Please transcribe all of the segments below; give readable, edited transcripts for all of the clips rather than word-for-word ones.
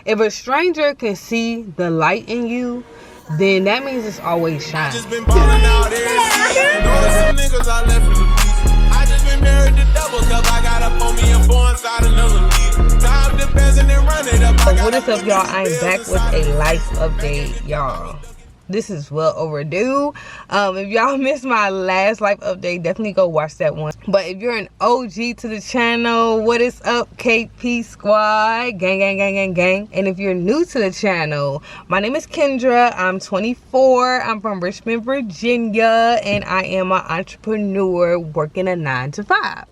If a stranger can see the light in you, then that means it's always shine. Just been balling out some niggas I left in the beach. I just been married to double cause I got up on me and four inside another league. Time depends and then run it up. So what is up, y'all? I'm back with a life update, y'all. This is well overdue. If y'all missed my last life update, definitely go watch that one. But if you're an OG to the channel, what is up, KP squad? Gang, gang, gang, gang, gang. And if you're new to the channel, my name is Kendra. I'm 24. I'm from Richmond, Virginia. And I am an entrepreneur working a 9-to-5.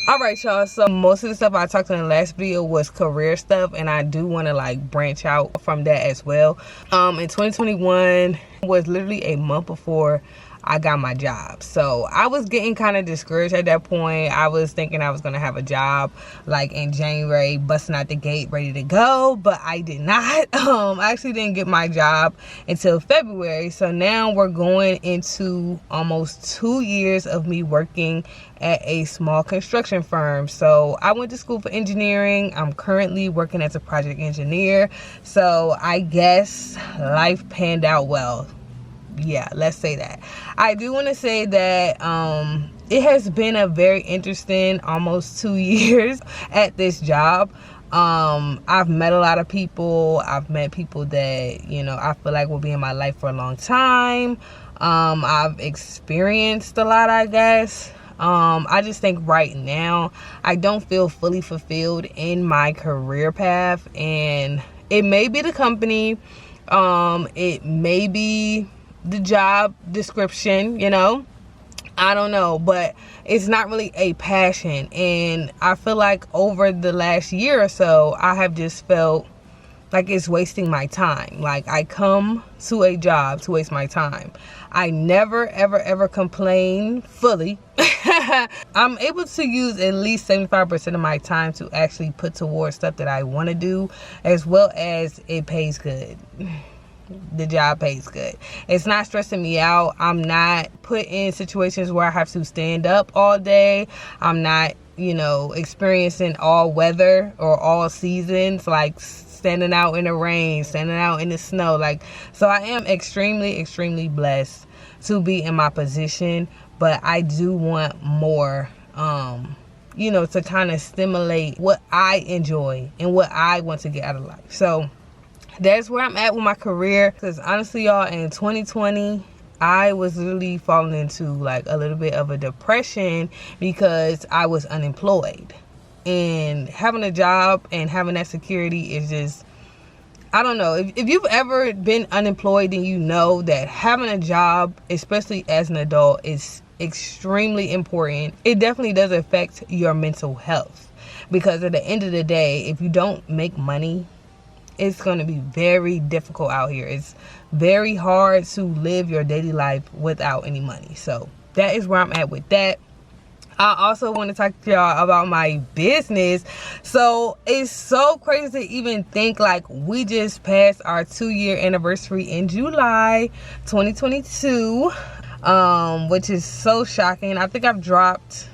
Alright, y'all, so most of the stuff I talked in the last video was career stuff, and I do want to like branch out from that as well. In 2021 was literally a month before I got my job, so I was getting kind of discouraged at that point. I was thinking I was gonna have a job like in January, busting out the gate, ready to go, but I did not. I actually didn't get my job until February, so now we're going into almost 2 years of me working at a small construction firm. So I went to school for engineering. I'm currently working as a project engineer, so I guess life panned out well. Yeah, let's say that. I do want to say that it has been a very interesting almost 2 years at this job. I've met a lot of people. I've met people that, you know, I feel like will be in my life for a long time. I've experienced a lot, I guess. I just think right now I don't feel fully fulfilled in my career path, and it may be the company, it may be the job description, you know, I don't know, but it's not really a passion. And I feel like over the last year or so, I have just felt like it's wasting my time. Like, I come to a job to waste my time. I never ever complain fully. I'm able to use at least 75% of my time to actually put towards stuff that I want to do, as well as it pays good. The job pays good. It's not stressing me out. I'm not put in situations where I have to stand up all day. I'm not, you know, experiencing all weather or all seasons, like standing out in the rain, standing out in the snow. Like, so I am extremely blessed to be in my position, but I do want more, you know, to kind of stimulate what I enjoy and what I want to get out of life. So that's where I'm at with my career. Because honestly, y'all, in 2020, I was literally falling into like a little bit of a depression because I was unemployed. And having a job and having that security is just, I don't know. If you've ever been unemployed, then you know that having a job, especially as an adult, is extremely important. It definitely does affect your mental health. Because at the end of the day, if you don't make money, it's going to be very difficult out here. It's very hard to live your daily life without any money. So that is where I'm at with that. I also want to talk to y'all about my business. So it's so crazy to even think like we just passed our 2-year anniversary in July 2022, which is so shocking. I think I've dropped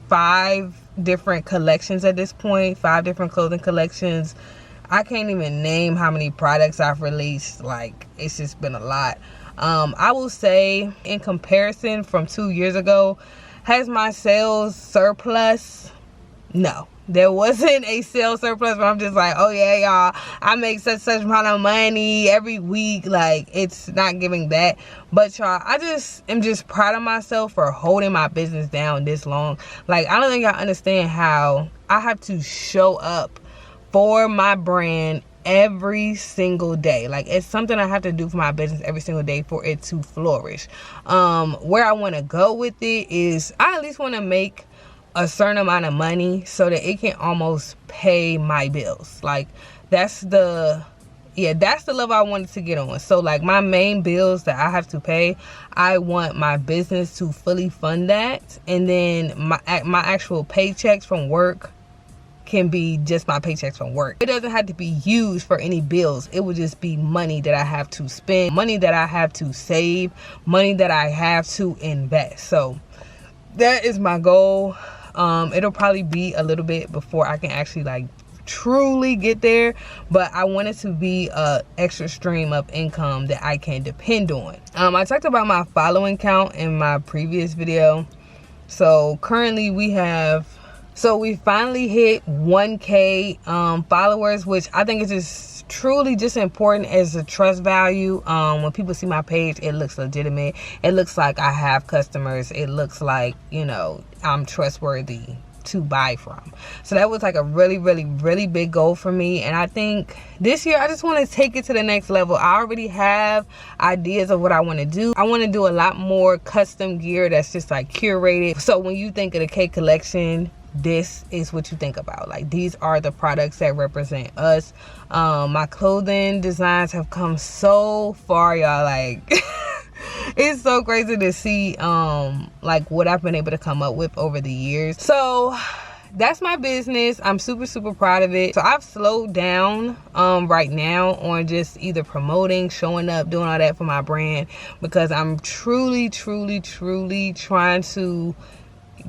5 different collections at this point, 5 different clothing collections. I can't even name how many products I've released. Like, it's just been a lot. I will say, in comparison from 2 years ago, has my sales surplus? No, there wasn't a sales surplus where I'm just like, oh yeah, y'all, I make such amount of money every week. Like, it's not giving that. But y'all, I just am just proud of myself for holding my business down this long. Like, I don't think y'all understand how I have to show up for my brand every single day. Like, it's something I have to do for my business every single day for it to flourish. Where I want to go with it is I at least want to make a certain amount of money so that it can almost pay my bills. Like, that's the level I wanted to get on. So like, my main bills that I have to pay, I want my business to fully fund that, and then my actual paychecks from work can be just my paychecks from work. It doesn't have to be used for any bills. It would just be money that I have to spend, money that I have to save, money that I have to invest. So that is my goal. It'll probably be a little bit before I can actually like truly get there, but I want it to be a extra stream of income that I can depend on. I talked about my following count in my previous video. So currently we finally hit 1K followers, which I think is just truly just important as a trust value. When people see my page, it looks legitimate. It looks like I have customers. It looks like, you know, I'm trustworthy to buy from. So that was like a really, really, really big goal for me. And I think this year I just want to take it to the next level. I already have ideas of what I want to do. I want to do a lot more custom gear that's just like curated. So when you think of the K collection, this is what you think about. Like, these are the products that represent us. My clothing designs have come so far, y'all. Like it's so crazy to see like what I've been able to come up with over the years. So that's my business. I'm super, super proud of it. So I've slowed down right now on just either promoting, showing up, doing all that for my brand, because I'm truly, truly, truly trying to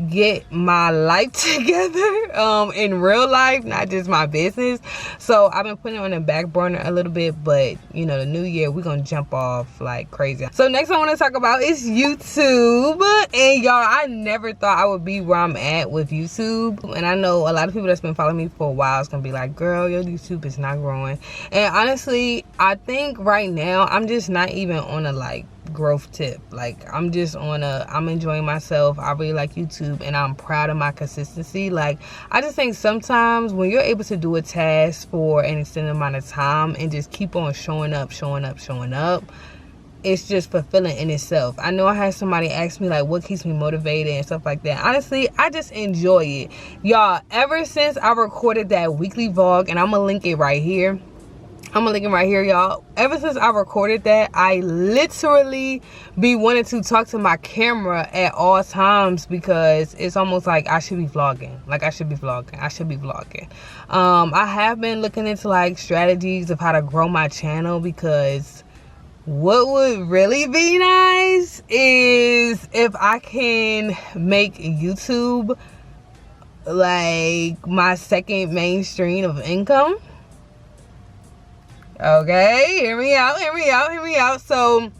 get my life together in real life, not just my business. So I've been putting it on the back burner a little bit, but you know, the new year we're gonna jump off like crazy. So next I want to talk about is YouTube. And y'all, I never thought I would be where I'm at with YouTube, and I know a lot of people that's been following me for a while is gonna be like, girl, your YouTube is not growing. And honestly, I think right now I'm just not even on a like growth tip. Like, I'm just on I'm enjoying myself. I really like YouTube, and I'm proud of my consistency. Like, I just think sometimes when you're able to do a task for an extended amount of time and just keep on showing up, it's just fulfilling in itself. I know I had somebody ask me like what keeps me motivated and stuff like that. Honestly, I just enjoy it, y'all. Ever since I recorded that weekly vlog, and I'm gonna link it right here, y'all. Ever since I recorded that, I literally be wanting to talk to my camera at all times, because it's almost like I should be vlogging. I have been looking into like strategies of how to grow my channel, because what would really be nice is if I can make YouTube like my second main stream of income. Okay, hear me out. So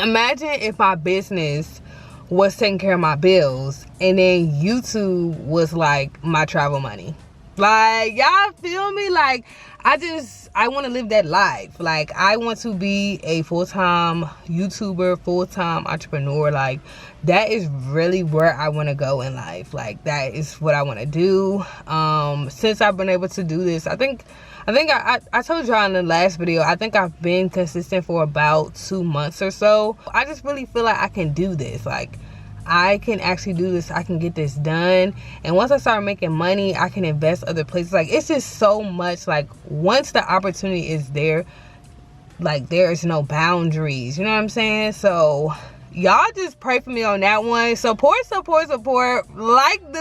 imagine if my business was taking care of my bills, and then YouTube was like my travel money. Like, y'all feel me? Like, I want to live that life. Like, I want to be a full-time YouTuber, full-time entrepreneur. Like, that is really where I want to go in life. Like, that is what I want to do. Since I've been able to do this, I think I told y'all in the last video, I think I've been consistent for about 2 months or so. I just really feel like I can do this. Like, I can actually do this. I can get this done. And once I start making money, I can invest other places. Like, it's just so much. Like, once the opportunity is there, like, there is no boundaries. You know what I'm saying? So y'all just pray for me on that one. Support. Like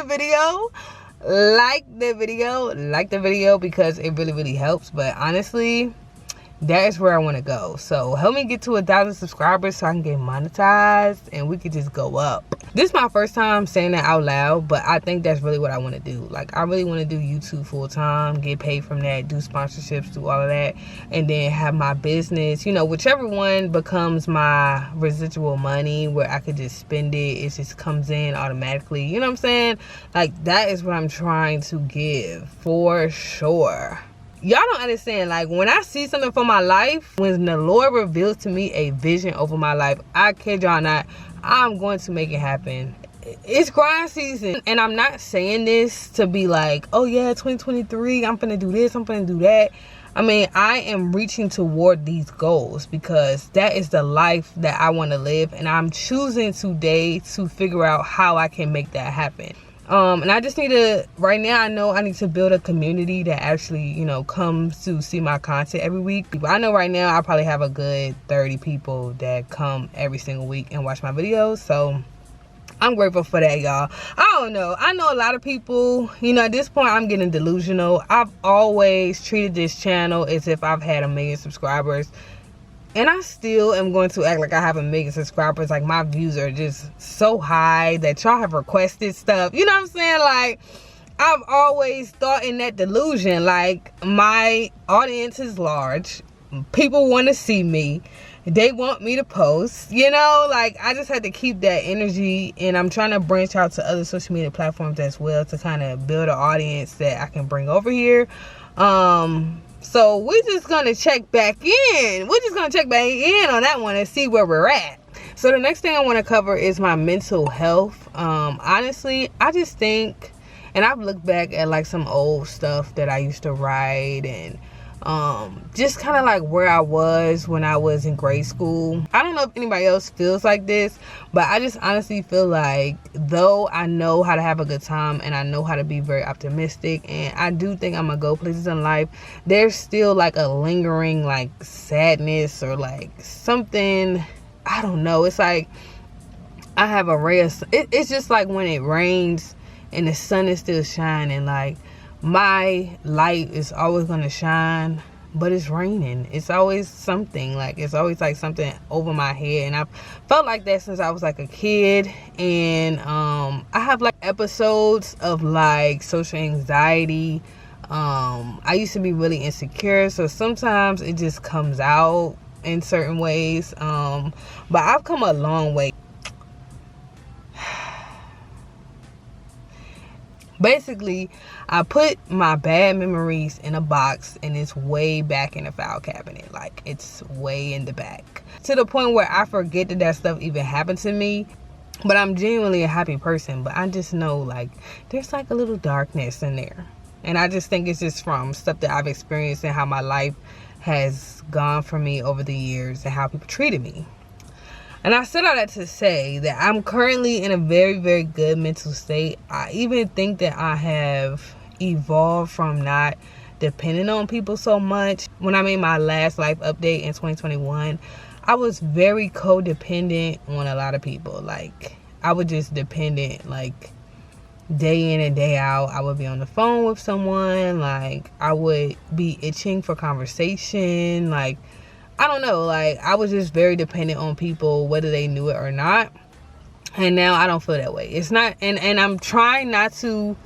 the video, because it really, really helps. But honestly, that is where I want to go. So help me get to 1,000 subscribers so I can get monetized and we could just go up. This is my first time saying that out loud, but I think that's really what I want to do. Like, I really want to do YouTube full time, get paid from that, do sponsorships, do all of that, and then have my business, you know, whichever one becomes my residual money where I could just spend it. It just comes in automatically. You know what I'm saying? Like, that is what I'm trying to give for sure. Y'all don't understand. Like, when I see something for my life, when the Lord reveals to me a vision over my life, I kid y'all not, I'm going to make it happen. It's grind season, and I'm not saying this to be like, oh yeah, 2023, I'm gonna do this, I'm gonna do that. I mean, I am reaching toward these goals because that is the life that I want to live, and I'm choosing today to figure out how I can make that happen. And I just need to, right now, I know I need to build a community that actually, you know, comes to see my content every week. But I know right now I probably have a good 30 people that come every single week and watch my videos. So I'm grateful for that, y'all. I don't know. I know a lot of people, you know, at this point I'm getting delusional. I've always treated this channel as if I've had 1 million subscribers. And I still am going to act like I have 1 million subscribers. Like, my views are just so high that y'all have requested stuff. You know what I'm saying? Like, I've always thought in that delusion, like, my audience is large. People want to see me. They want me to post, you know, like, I just had to keep that energy, and I'm trying to branch out to other social media platforms as well to kind of build an audience that I can bring over here. So we're just gonna check back in. We're just gonna check back in on that one and see where we're at. So the next thing I want to cover is my mental health. Honestly, I just think, and I've looked back at like some old stuff that I used to write, and just kind of like where I was when I was in grade school. I don't know if anybody else feels like this, but I just honestly feel like, though I know how to have a good time and I know how to be very optimistic, and I do think I'm gonna go places in life, there's still like a lingering like sadness or like something. I don't know. It's like I have a ray of, it's just like when it rains and the sun is still shining, like my light is always going to shine, but it's raining. It's always something, like it's always like something over my head, and I've felt like that since I was like a kid. And I have like episodes of like social anxiety. I used to be really insecure, so sometimes it just comes out in certain ways, but I've come a long way. Basically, I put my bad memories in a box, and it's way back in the file cabinet. Like, it's way in the back, to the point where I forget that stuff even happened to me. But I'm genuinely a happy person, but I just know like there's like a little darkness in there, and I just think it's just from stuff that I've experienced and how my life has gone for me over the years and how people treated me. And I said all that to say that I'm currently in a very, very good mental state. I even think that I have evolved from not depending on people so much. When I made my last life update in 2021, I was very codependent on a lot of people. Like, I was just dependent, like, day in and day out. I would be on the phone with someone, like I would be itching for conversation, like I don't know, like I was just very dependent on people, whether they knew it or not. And now I don't feel that way. It's not, and I'm trying not to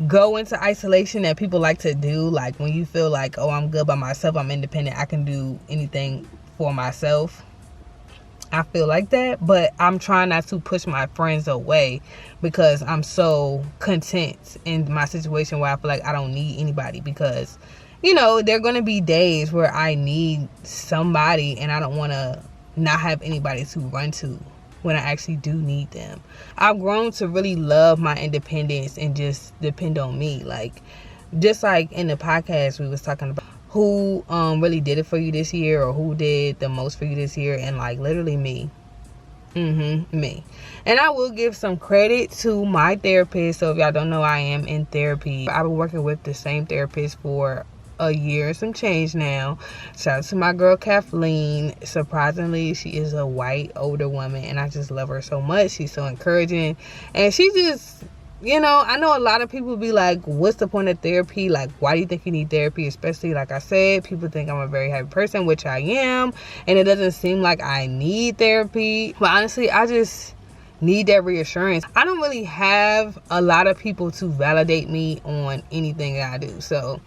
go into isolation that people like to do, like when you feel like, oh, I'm good by myself, I'm independent, I can do anything for myself. I feel like that, but I'm trying not to push my friends away because I'm so content in my situation where I feel like I don't need anybody, because, you know, there are going to be days where I need somebody and I don't want to not have anybody to run to when I actually do need them. I've grown to really love my independence and just depend on me. Like, just like in the podcast we was talking about who really did it for you this year, or who did the most for you this year, and like literally me. Me. And I will give some credit to my therapist. So if y'all don't know, I am in therapy. I've been working with the same therapist for a year and some change now. Shout out to my girl Kathleen. Surprisingly, she is a white older woman, and I just love her so much. She's so encouraging, and she just, you know, I know a lot of people be like, what's the point of therapy? Like, why do you think you need therapy? Especially, like I said, people think I'm a very happy person, which I am, and it doesn't seem like I need therapy. But honestly, I just need that reassurance. I don't really have a lot of people to validate me on anything that I do, so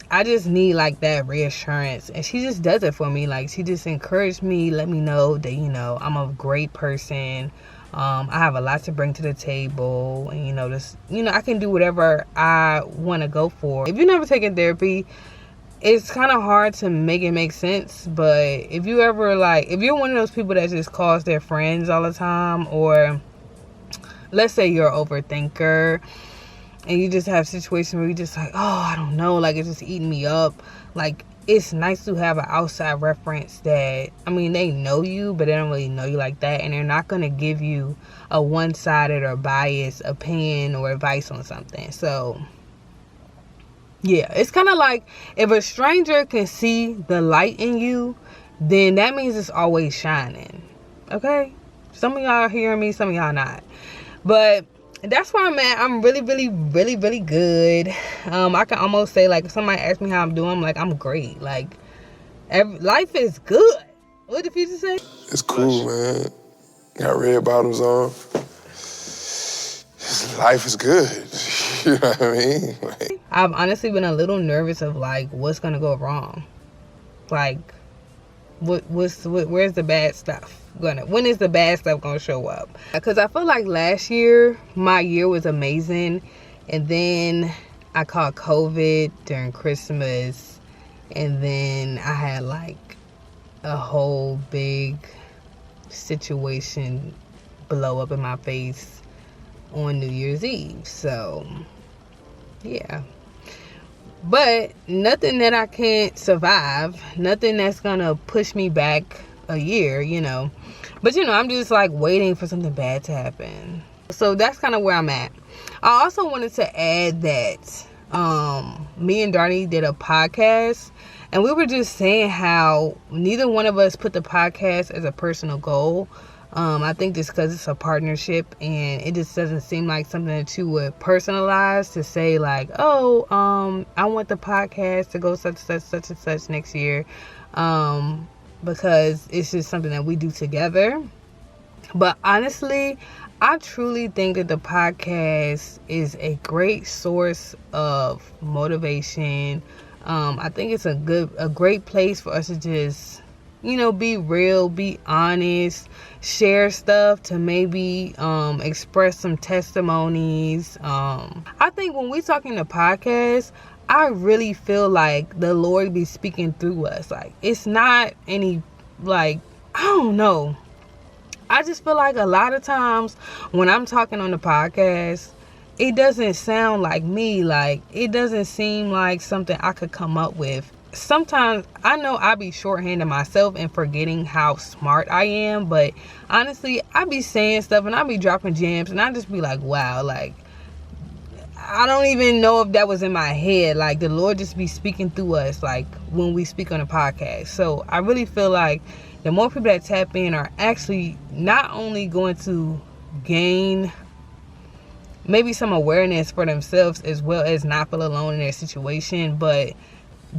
I just need like that reassurance, and she just does it for me. Like, she just encouraged me, let me know that, you know, I'm a great person. I have a lot to bring to the table, and, you know, this, you know, I can do whatever I want to go for. If you've never taken therapy, it's kind of hard to make it make sense. But if you ever, like, if you're one of those people that just calls their friends all the time, or let's say you're an overthinker and you just have situations where you just like, oh, I don't know, like it's just eating me up, like, it's nice to have an outside reference that, I mean, they know you, but they don't really know you like that, and they're not going to give you a one-sided or biased opinion or advice on something. So yeah, it's kind of like, if a stranger can see the light in you, then that means it's always shining. Okay, some of y'all are hearing me, some of y'all not, but that's where I'm at. I'm really, really, really, really good. I can almost say, like, if somebody asks me how I'm doing, I'm like, I'm great. Like, life is good. What did Future say? It's cool, man. Got red bottoms on. Life is good. You know what I mean? Like, I've honestly been a little nervous of like what's gonna go wrong. Like, where's the bad stuff when is the bad stuff gonna show up? Because I feel like last year my year was amazing, and then I caught COVID during Christmas, and then I had like a whole big situation blow up in my face on New Year's Eve. So yeah, but nothing that I can't survive, nothing that's gonna push me back a year, you know. But you know, I'm just like waiting for something bad to happen. So that's kind of where I'm at. I also wanted to add that me and Darnie did a podcast, and we were just saying how neither one of us put the podcast as a personal goal. I think just because it's a partnership, and it just doesn't seem like something that you would personalize to say like, oh, I want the podcast to go such and such next year, because it's just something that we do together. But honestly, I truly think that the podcast is a great source of motivation. I think it's a great place for us to just, you know, be real, be honest, share stuff, to maybe express some testimonies. I think when we're talking to podcasts, I really feel like the Lord be speaking through us. Like, it's not any, like, I don't know. I just feel like a lot of times when I'm talking on the podcast, it doesn't sound like me. Like, it doesn't seem like something I could come up with. Sometimes I know I be shorthanding myself and forgetting how smart I am, but honestly, I be saying stuff and I be dropping gems, and I just be like, wow, like, I don't even know if that was in my head. Like, the Lord just be speaking through us, like, when we speak on a podcast. So I really feel like the more people that tap in are actually not only going to gain maybe some awareness for themselves, as well as not feel alone in their situation, but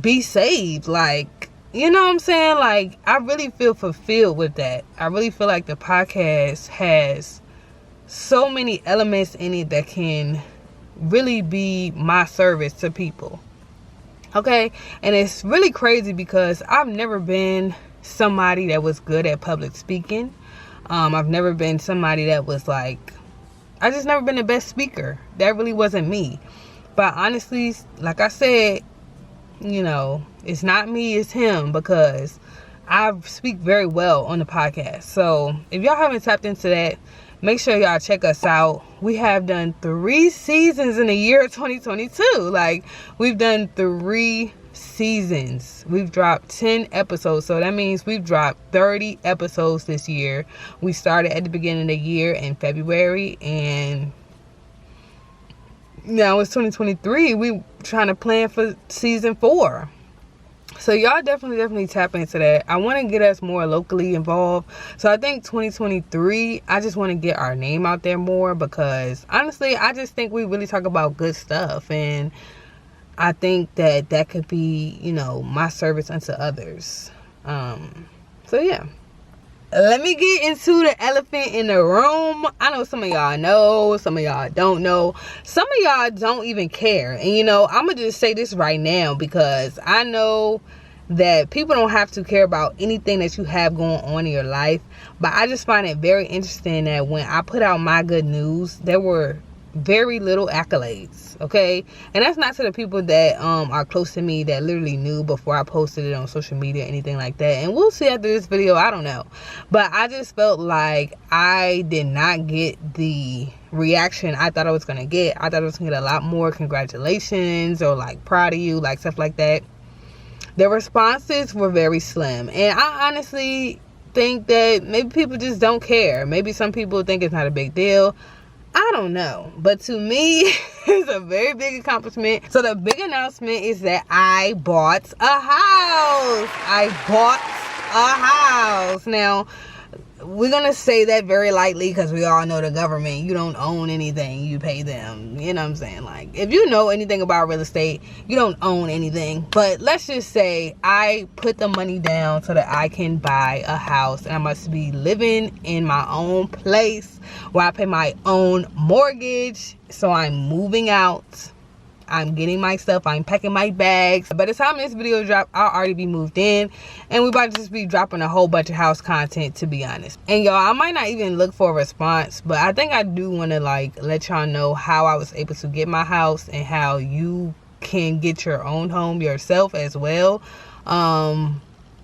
be saved. Like, you know what I'm saying? Like, I really feel fulfilled with that. I really feel like the podcast has so many elements in it that can really be my service to people. Okay? And it's really crazy because I've never been somebody that was good at public speaking. I've never been somebody that was like, I just never been the best speaker. That really wasn't me. But honestly, like I said, you know, it's not me, it's him, because I speak very well on the podcast. So if y'all haven't tapped into that, make sure y'all check us out. We have done 3 seasons in the year 2022. Like, we've done 3 seasons. We've dropped 10 episodes. So that means we've dropped 30 episodes this year. We started at the beginning of the year in February, and now it's 2023. We trying to plan for season 4. So y'all definitely tap into that. I want to get us more locally involved. So I think 2023, I just want to get our name out there more, because honestly, I just think we really talk about good stuff, and I think that could be, you know, my service unto others. So yeah. Let me get into the elephant in the room. I know some of y'all know, some of y'all don't know, some of y'all don't even care. And you know, I'm gonna just say this right now, because I know that people don't have to care about anything that you have going on in your life, but I just find it very interesting that when I put out my good news, there were very little accolades. Okay, and that's not to the people that are close to me, that literally knew before I posted it on social media or anything like that. And we'll see after this video, I don't know, but I just felt like I did not get the reaction I thought I was gonna get. I thought I was gonna get a lot more congratulations or like proud of you, like stuff like that. The responses were very slim, and I honestly think that maybe people just don't care. Maybe some people think it's not a big deal. I don't know, but to me, it's a very big accomplishment. So the big announcement is that I bought a house. I bought a house. Now, we're gonna say that very lightly because we all know the government. You don't own anything, you pay them. You know what I'm saying? Like, if you know anything about real estate, you don't own anything. But let's just say I put the money down so that I can buy a house, and I must be living in my own place where I pay my own mortgage. So I'm moving out, I'm getting my stuff, I'm packing my bags. By the time this video drop, I'll already be moved in, and we about to just be dropping a whole bunch of house content, to be honest. And y'all, I might not even look for a response, but I think I do want to like let y'all know how I was able to get my house and how you can get your own home yourself as well.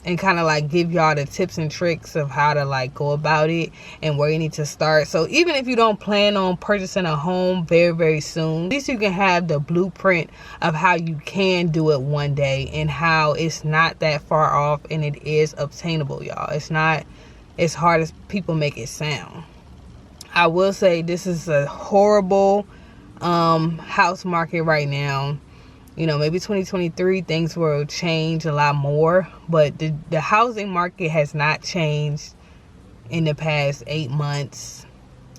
And kind of like give y'all the tips and tricks of how to like go about it and where you need to start. So even if you don't plan on purchasing a home very, very soon, at least you can have the blueprint of how you can do it one day and how it's not that far off and it is obtainable, y'all. It's not as hard as people make it sound. I will say this is a horrible house market right now. You know, maybe 2023 things will change a lot more, but the housing market has not changed in the past 8 months,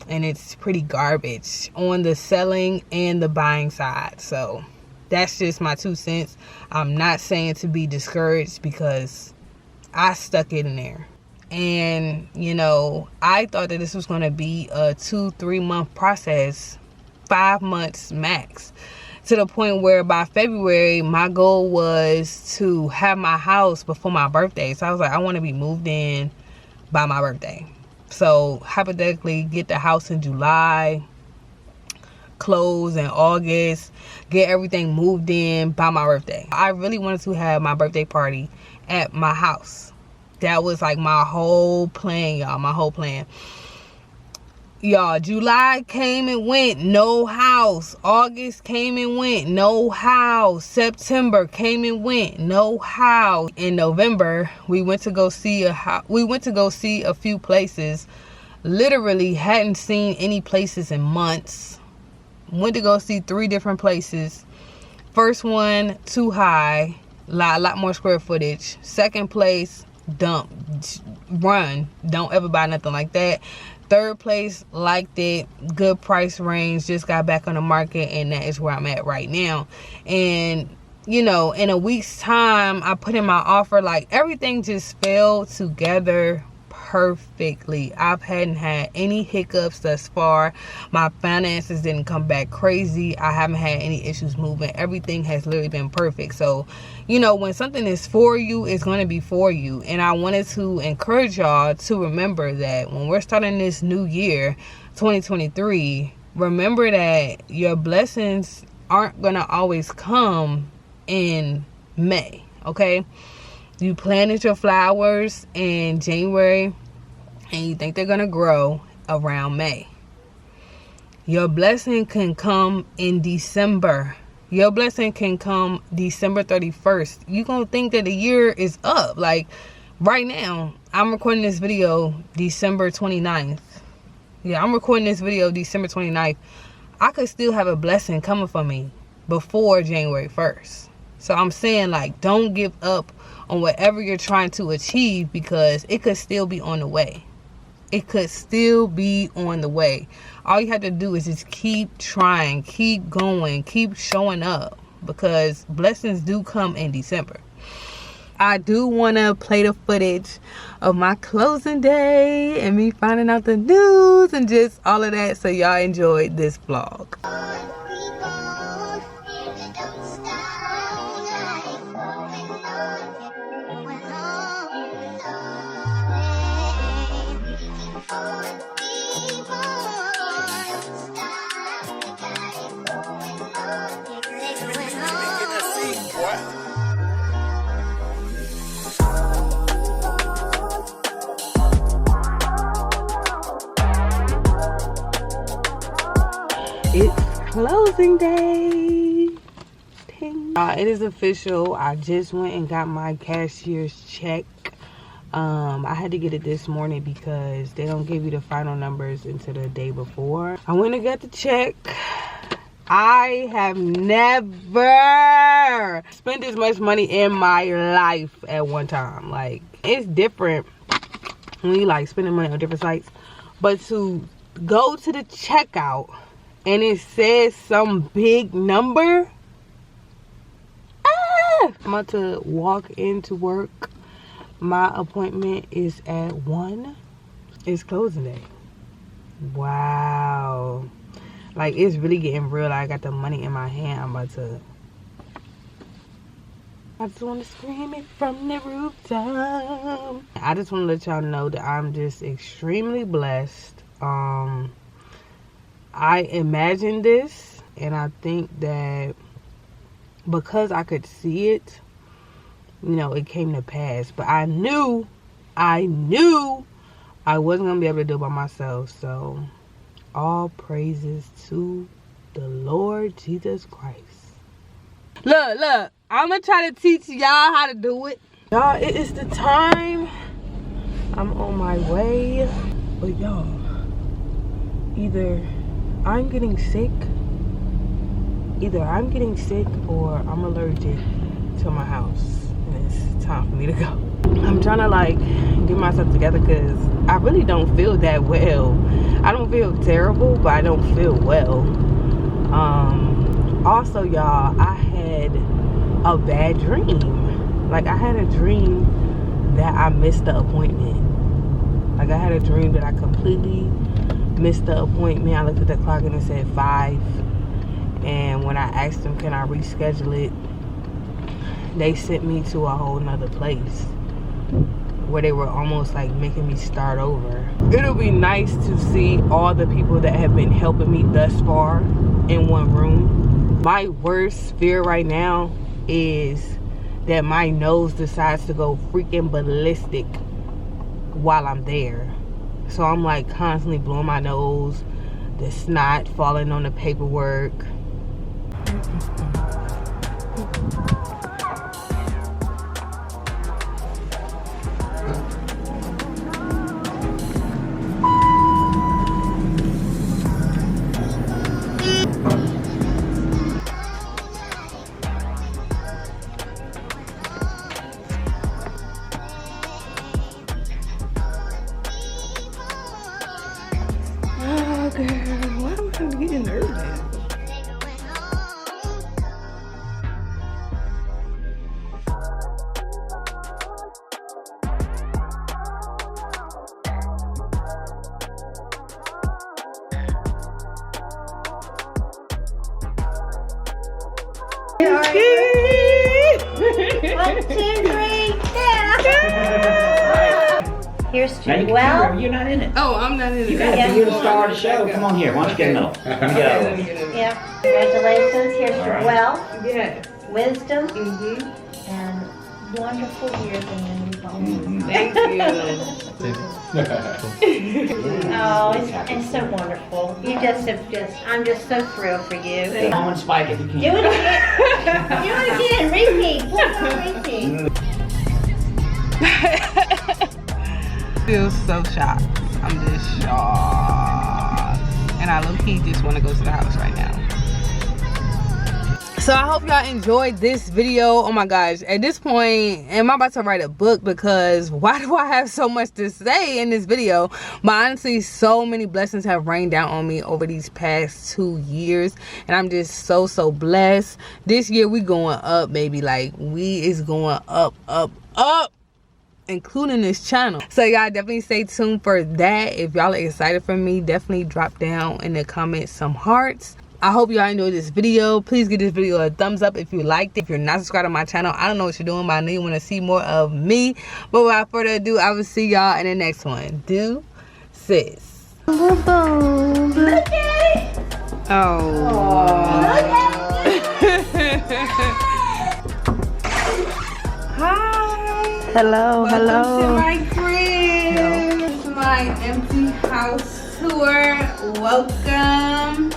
and it's pretty garbage on the selling and the buying side. So that's just my 2 cents. I'm not saying to be discouraged because I stuck it in there. And, you know, I thought that this was going to be a 2-3 month process, 5 months max. To the point where by February, my goal was to have my house before my birthday. So I was like, I want to be moved in by my birthday. So hypothetically, get the house in July, close in August, get everything moved in by my birthday. I really wanted to have my birthday party at my house. That was like my whole plan, y'all, my whole plan. Y'all, July came and went, no house. August came and went, no house. September came and went, no house. In November, we went to go see a few places. Literally hadn't seen any places in months. Went to go see 3 different places. First one, too high, a lot more square footage. Second place, dump, run. Don't ever buy nothing like that. Third place, liked it, good price range, just got back on the market, and that is where I'm at right now. And, you know, in a week's time, I put in my offer, like everything just fell together perfectly. I hadn't had any hiccups thus far. My finances didn't come back crazy. I haven't had any issues moving. Everything has literally been perfect. So, you know, when something is for you, it's going to be for you. And I wanted to encourage y'all to remember that when we're starting this new year, 2023, remember that your blessings aren't going to always come in May, okay? You planted your flowers in January and you think they're going to grow around May. Your blessing can come in December. Your blessing can come December 31st. You're going to think that the year is up. Like right now, I'm recording this video December 29th. Yeah, I'm recording this video December 29th. I could still have a blessing coming for me before January 1st. So I'm saying, like, don't give up on whatever you're trying to achieve because it could still be on the way. It could still be on the way. All you have to do is just keep trying, keep going, keep showing up because blessings do come in December. I do want to play the footage of my closing day and me finding out the news and just all of that, so y'all enjoyed this vlog. It's closing day. It is official. I just went and got my cashier's check. I had to get it this morning because they don't give you the final numbers until the day before. I went and got the check. I have never spent this much money in my life at one time. Like, it's different when you like spending money on different sites, but to go to the checkout and it says some big number. I'm about to walk into work. My appointment is at 1. It's closing day. Wow. Like, it's really getting real. I got the money in my hand. I just want to scream it from the rooftop. I just want to let y'all know that I'm just extremely blessed. I imagined this, and I think that because I could see it, you know, it came to pass. But I knew I wasn't going to be able to do it by myself. So, all praises to the Lord Jesus Christ. Look. I'm going to try to teach y'all how to do it. Y'all, it is the time. I'm on my way. But y'all, either I'm getting sick or I'm allergic to my house. And it's time for me to go. I'm trying to like get myself together because I really don't feel that well. I don't feel terrible, but I don't feel well. Also, y'all, I had a bad dream. Like, I had a dream that I missed the appointment. Like, I had a dream that I completely missed the appointment. I looked at the clock and it said 5. And when I asked them, can I reschedule it, they sent me to a whole nother place where they were almost like making me start over. It'll be nice to see all the people that have been helping me thus far in one room. My worst fear right now is that my nose decides to go freaking ballistic while I'm there. So I'm like constantly blowing my nose, the snot falling on the paperwork. Girl, why am I getting nervous? One, 2, 3, Here's to well. You're not in it. Oh, I'm not in it. You gotta be here to start the show. Come on here. Why don't you get in the middle? Let me get over. Yeah. Congratulations. Here's to right. wealth, Yes. wisdom, and wonderful years in your new home. Thank you. Oh, it's so wonderful. You I'm just so thrilled for you. Stay home and spike if you can. Do it again. Do it again. Repeat. Repeat. Feel so shocked. I'm just shocked. And I low-key just want to go to the house right now. So I hope y'all enjoyed this video. Oh my gosh, at this point, am I about to write a book? Because why do I have so much to say in this video? But honestly, so many blessings have rained down on me over these past 2 years, and I'm just so blessed. This year we going up, baby. Like, we is going up, including this channel. So y'all definitely stay tuned for that. If y'all are excited for me, definitely drop down in the comments some hearts. I hope y'all enjoyed this video. Please give this video a thumbs up if you liked it. If you're not subscribed to my channel, I don't know what you're doing, but I know you want to see more of me. But without further ado, I will see y'all in the next one. Deuces. Look at it. Oh. Look at Hi. Hello, Welcome to my crib. This is my empty house tour. Welcome.